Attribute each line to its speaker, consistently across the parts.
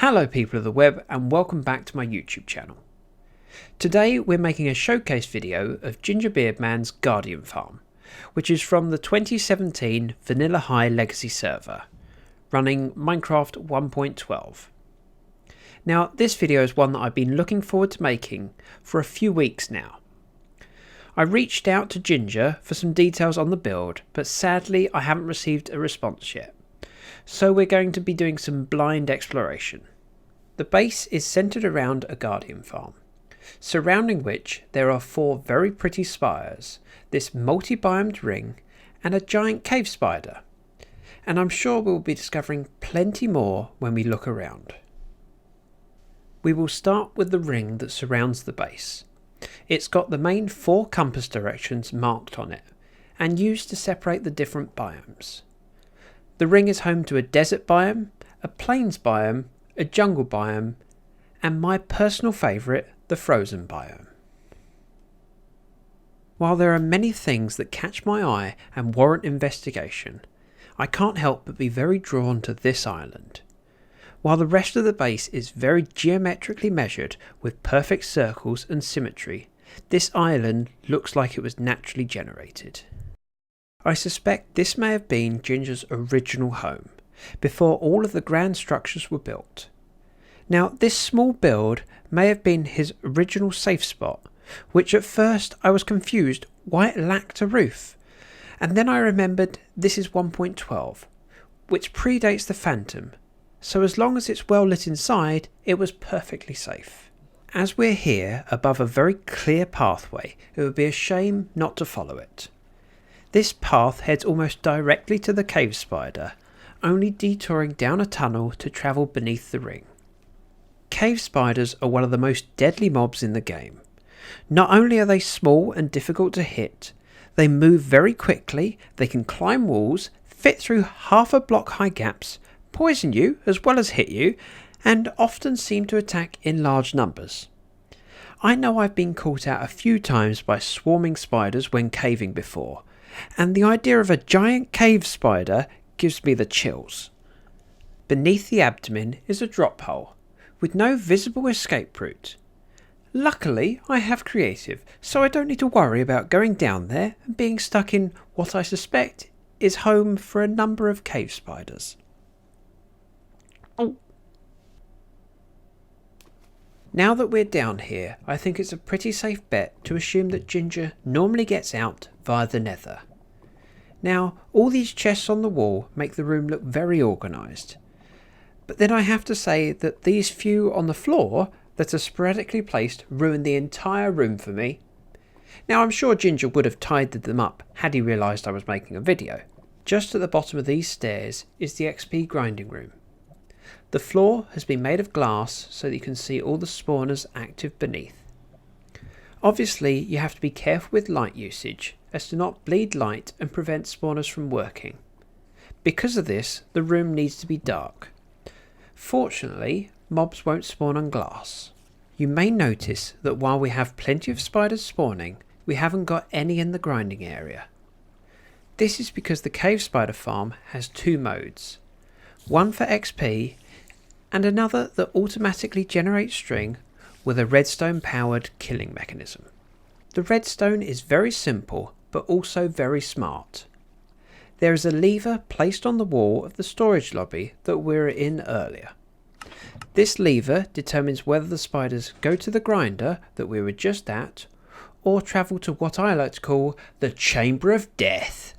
Speaker 1: Hello people of the web and welcome back to my YouTube channel. Today we're making a showcase video of GingerBeardMan's Guardian farm, which is from the 2017 Vanilla High Legacy server, running Minecraft 1.12. Now this video is one that I've been looking forward to making for a few weeks now. I reached out to Ginger for some details on the build, but sadly I haven't received a response yet. So we're going to be doing some blind exploration. The base is centered around a guardian farm, surrounding which there are 4 very pretty spires, this multi-biomed ring and a giant cave spider. And I'm sure we'll be discovering plenty more when we look around. We will start with the ring that surrounds the base. It's got the main 4 compass directions marked on it and used to separate the different biomes. The ring is home to a desert biome, a plains biome, a jungle biome, and my personal favourite, the frozen biome. While there are many things that catch my eye and warrant investigation, I can't help but be very drawn to this island. While the rest of the base is very geometrically measured with perfect circles and symmetry, this island looks like it was naturally generated. I suspect this may have been Ginger's original home, before all of the grand structures were built. Now this small build may have been his original safe spot, which at first I was confused why it lacked a roof, and then I remembered this is 1.12, which predates the Phantom, so as long as it's well lit inside it was perfectly safe. As we're here above a very clear pathway, it would be a shame not to follow it. This path heads almost directly to the cave spider, only detouring down a tunnel to travel beneath the ring. Cave spiders are one of the most deadly mobs in the game. Not only are they small and difficult to hit, they move very quickly, they can climb walls, fit through half a block high gaps, poison you as well as hit you, and often seem to attack in large numbers. I know I've been caught out a few times by swarming spiders when caving before, and the idea of a giant cave spider gives me the chills. Beneath the abdomen is a drop hole, with no visible escape route. Luckily I have creative, so I don't need to worry about going down there and being stuck in what I suspect is home for a number of cave spiders. Now that we're down here, I think it's a pretty safe bet to assume that Ginger normally gets out via the Nether. Now, all these chests on the wall make the room look very organised. But then I have to say that these few on the floor that are sporadically placed ruin the entire room for me. Now I'm sure Ginger would have tidied them up had he realised I was making a video. Just at the bottom of these stairs is the XP grinding room. The floor has been made of glass so that you can see all the spawners active beneath. Obviously you have to be careful with light usage as to not bleed light and prevent spawners from working. Because of this, the room needs to be dark. Fortunately, mobs won't spawn on glass. You may notice that while we have plenty of spiders spawning, we haven't got any in the grinding area. This is because the cave spider farm has 2 modes. One for XP and another that automatically generates string with a redstone powered killing mechanism. The redstone is very simple but also very smart. There is a lever placed on the wall of the storage lobby that we were in earlier. This lever determines whether the spiders go to the grinder that we were just at or travel to what I like to call the Chamber of Death.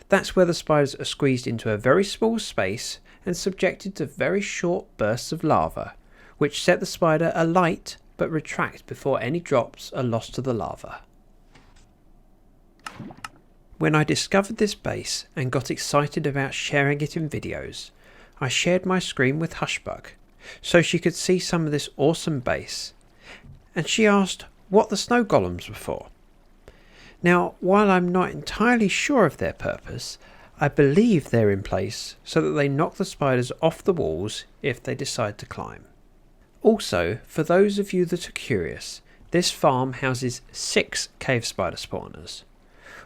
Speaker 1: That's where the spiders are squeezed into a very small space and subjected to very short bursts of lava, which set the spider alight but retract before any drops are lost to the lava. When I discovered this base and got excited about sharing it in videos, I shared my screen with Hushbug so she could see some of this awesome base, and she asked what the snow golems were for. Now, while I'm not entirely sure of their purpose, I believe they're in place so that they knock the spiders off the walls if they decide to climb. Also, for those of you that are curious, this farm houses 6 cave spider spawners,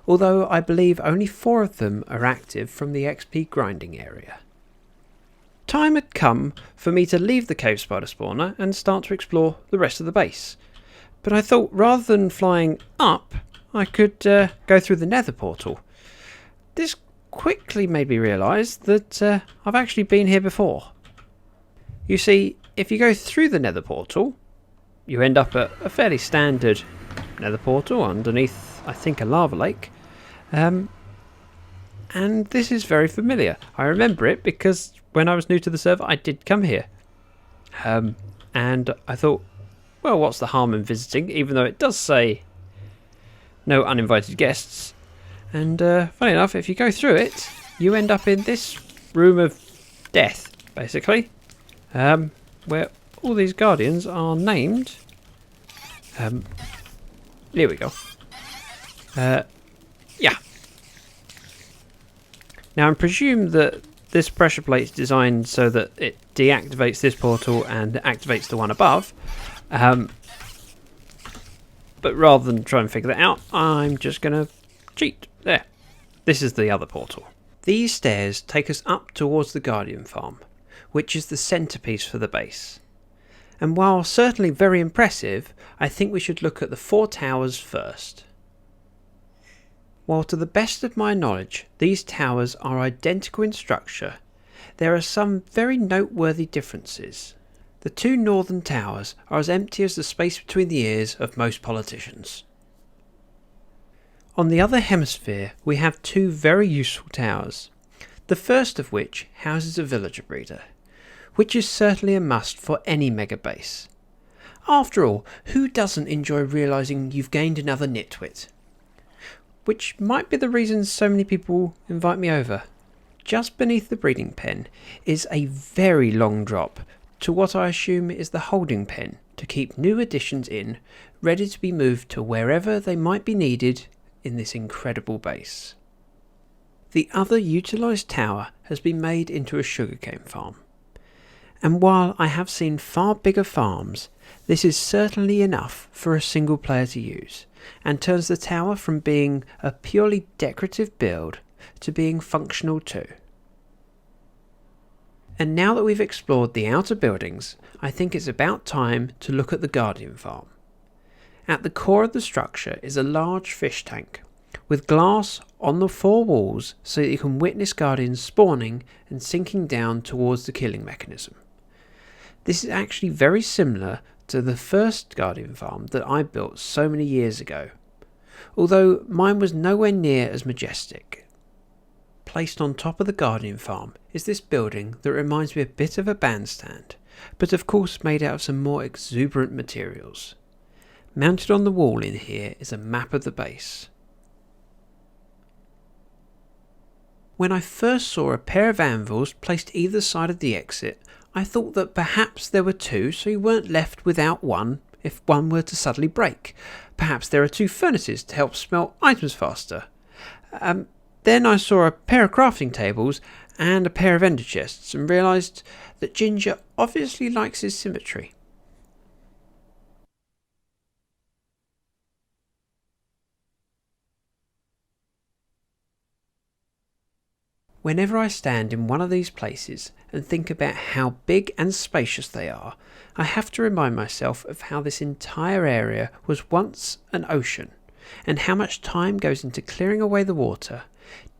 Speaker 1: although I believe only 4 of them are active from the XP grinding area. time had come for me to leave the cave spider spawner and start to explore the rest of the base. But I thought rather than flying up, I could go through the Nether Portal. This quickly made me realise that I've actually been here before. You see, if you go through the Nether Portal, you end up at a fairly standard Nether Portal underneath, I think, a lava lake. And this is very familiar. I remember it because when I was new to the server, I did come here. And I thought, well, what's the harm in visiting, even though it does say no uninvited guests. And funny enough, if you go through it, you end up in this room of death, basically, where all these guardians are named. Here we go. Yeah. Now, I presume that this pressure plate is designed so that it deactivates this portal and activates the one above. But rather than try and figure that out, I'm just going to cheat. There. This is the other portal. These stairs take us up towards the Guardian Farm, which is the centrepiece for the base. And while certainly very impressive, I think we should look at the 4 towers first. While to the best of my knowledge these towers are identical in structure, there are some very noteworthy differences. The 2 northern towers are as empty as the space between the ears of most politicians. On the other hemisphere we have 2 very useful towers, the first of which houses a villager breeder, which is certainly a must for any mega base. After all, who doesn't enjoy realising you've gained another nitwit? Which might be the reason so many people invite me over. Just beneath the breeding pen is a very long drop to what I assume is the holding pen to keep new additions in, ready to be moved to wherever they might be needed in this incredible base. The other utilised tower has been made into a sugarcane farm. And while I have seen far bigger farms, this is certainly enough for a single player to use, and turns the tower from being a purely decorative build to being functional too. And now that we've explored the outer buildings, I think it's about time to look at the Guardian Farm. At the core of the structure is a large fish tank, with glass on the 4 walls so that you can witness guardians spawning and sinking down towards the killing mechanism. This is actually very similar to the first Guardian Farm that I built so many years ago, although mine was nowhere near as majestic. Placed on top of the Guardian Farm is this building that reminds me a bit of a bandstand, but of course made out of some more exuberant materials. Mounted on the wall in here is a map of the base. When I first saw a pair of anvils placed either side of the exit, I thought that perhaps there were 2, so you weren't left without one if one were to suddenly break. Perhaps there are 2 furnaces to help smelt items faster. Then I saw a pair of crafting tables and a pair of ender chests and realised that Ginger obviously likes his symmetry. Whenever I stand in one of these places and think about how big and spacious they are, I have to remind myself of how this entire area was once an ocean, and how much time goes into clearing away the water,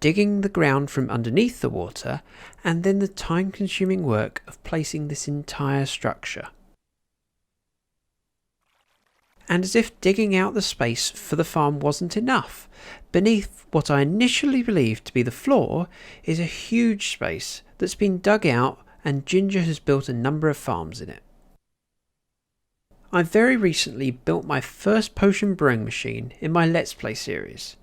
Speaker 1: digging the ground from underneath the water, and then the time-consuming work of placing this entire structure. And as if digging out the space for the farm wasn't enough, beneath what I initially believed to be the floor is a huge space that's been dug out, and Ginger has built a number of farms in it. I very recently built my first potion brewing machine in my Let's Play series,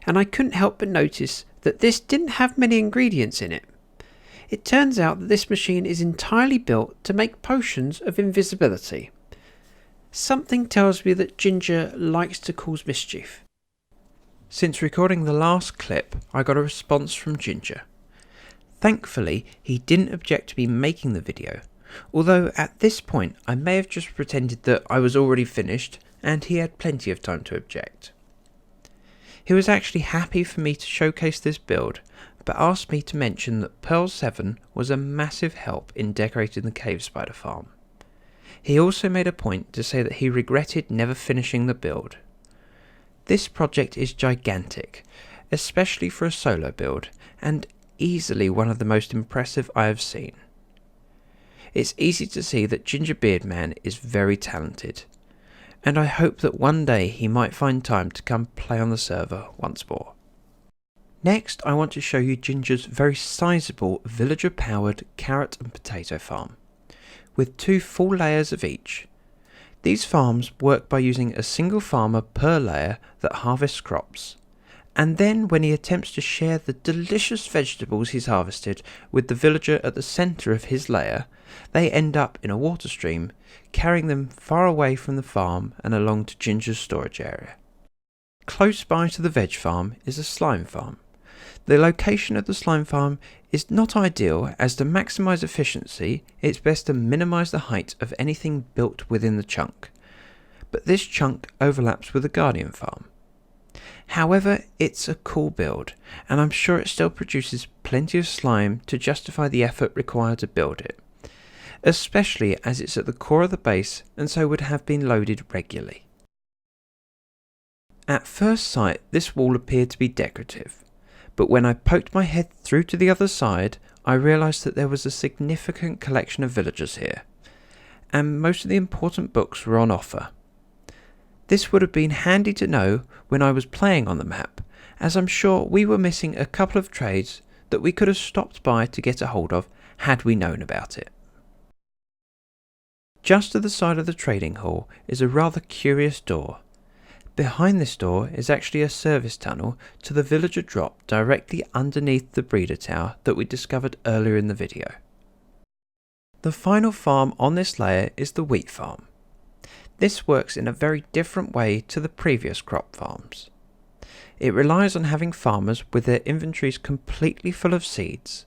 Speaker 1: and I couldn't help but notice that this didn't have many ingredients in it. It turns out that this machine is entirely built to make potions of invisibility. Something tells me that Ginger likes to cause mischief. Since recording the last clip, I got a response from Ginger. Thankfully, he didn't object to me making the video, although at this point I may have just pretended that I was already finished and he had plenty of time to object. He was actually happy for me to showcase this build, but asked me to mention that Pearl 7 was a massive help in decorating the cave spider farm. He also made a point to say that he regretted never finishing the build. This project is gigantic, especially for a solo build, and easily one of the most impressive I have seen. It's easy to see that GingerBeardMan is very talented, and I hope that one day he might find time to come play on the server once more. Next, I want to show you Ginger's very sizable villager-powered carrot and potato farm, with 2 full layers of each. These farms work by using a single farmer per layer that harvests crops, and then when he attempts to share the delicious vegetables he's harvested with the villager at the centre of his layer, they end up in a water stream, carrying them far away from the farm and along to Ginger's storage area. Close by to the veg farm is a slime farm. The location of the slime farm is not ideal, as to maximise efficiency it's best to minimise the height of anything built within the chunk, but this chunk overlaps with the guardian farm. However, it's a cool build, and I'm sure it still produces plenty of slime to justify the effort required to build it, especially as it's at the core of the base and so would have been loaded regularly. At first sight, this wall appeared to be decorative, but when I poked my head through to the other side, I realised that there was a significant collection of villagers here, and most of the important books were on offer. This would have been handy to know when I was playing on the map, as I'm sure we were missing a couple of trades that we could have stopped by to get a hold of had we known about it. Just to the side of the trading hall is a rather curious door. Behind this door is actually a service tunnel to the villager drop directly underneath the breeder tower that we discovered earlier in the video. The final farm on this layer is the wheat farm. This works in a very different way to the previous crop farms. It relies on having farmers with their inventories completely full of seeds.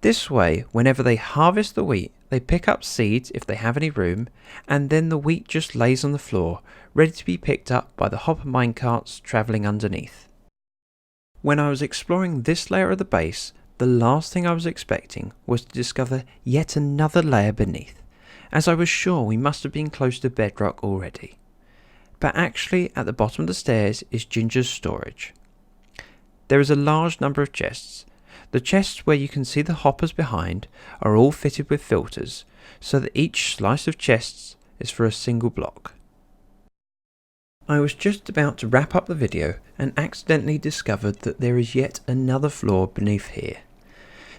Speaker 1: This way, whenever they harvest the wheat, they pick up seeds if they have any room, and then the wheat just lays on the floor, ready to be picked up by the hopper minecarts travelling underneath. When I was exploring this layer of the base, the last thing I was expecting was to discover yet another layer beneath, as I was sure we must have been close to bedrock already. But actually, at the bottom of the stairs is Ginger's storage. There is a large number of chests. The chests where you can see the hoppers behind are all fitted with filters, so that each slice of chests is for a single block. I was just about to wrap up the video and accidentally discovered that there is yet another floor beneath here.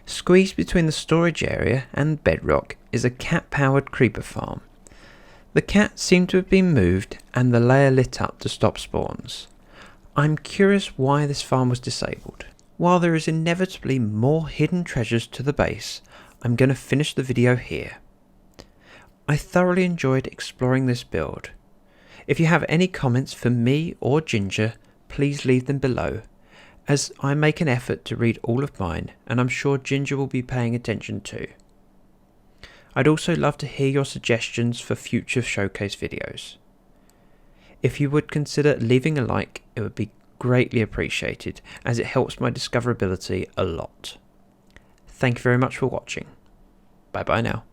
Speaker 1: Squeezed between the storage area and bedrock is a cat-powered creeper farm. The cat seemed to have been moved and the layer lit up to stop spawns. I'm curious why this farm was disabled. While there is inevitably more hidden treasures to the base, I'm going to finish the video here. I thoroughly enjoyed exploring this build. If you have any comments for me or Ginger, please leave them below, as I make an effort to read all of mine, and I'm sure Ginger will be paying attention too. I'd also love to hear your suggestions for future showcase videos. If you would consider leaving a like, it would be greatly appreciated, as it helps my discoverability a lot. Thank you very much for watching. Bye bye now.